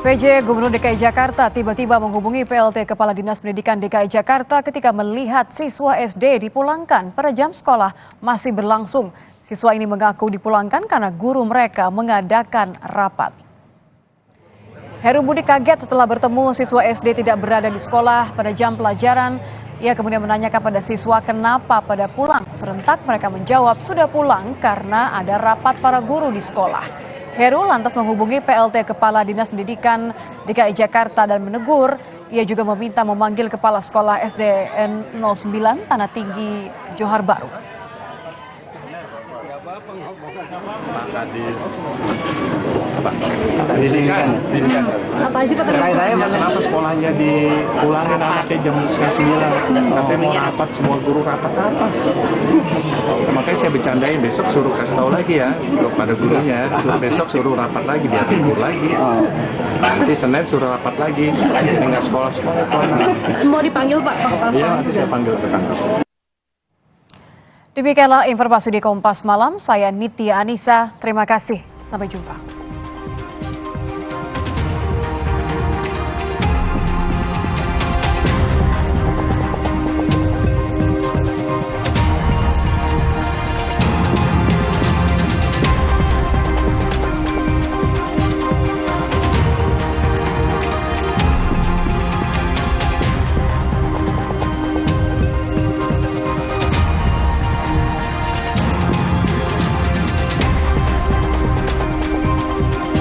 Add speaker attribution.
Speaker 1: PJ Gubernur DKI Jakarta tiba-tiba menghubungi PLT Kepala Dinas Pendidikan DKI Jakarta ketika melihat siswa SD dipulangkan pada jam sekolah masih berlangsung. Siswa ini mengaku dipulangkan karena guru mereka mengadakan rapat. Heru Budi kaget setelah bertemu siswa SD tidak berada di sekolah pada jam pelajaran. Ia kemudian menanyakan pada siswa kenapa pada pulang. Serentak mereka menjawab sudah pulang karena ada rapat para guru di sekolah. Heru lantas menghubungi PLT Kepala Dinas Pendidikan DKI Jakarta dan menegur. Ia juga meminta memanggil Kepala Sekolah SDN 09 Tanah Tinggi, Johar Baru.
Speaker 2: Pak Kadis Pendidikan.
Speaker 3: Apa aja Pak?
Speaker 2: Saya kenapa sekolahnya dipulangin anaknya jam 9? Katanya mau rapat, semua guru rapat apa? Makanya saya bercandain, besok suruh kasih tahu lagi ya kepada gurunya, besok suruh rapat lagi biar libur lagi. Nanti Senin suruh rapat lagi, nggak sekolah-sekolah itu.
Speaker 3: Mau dipanggil Pak?
Speaker 2: Iya, nanti saya panggil ke kantor.
Speaker 1: Demikianlah informasi di Kompas Malam, saya Nitya Anissa, terima kasih, sampai jumpa.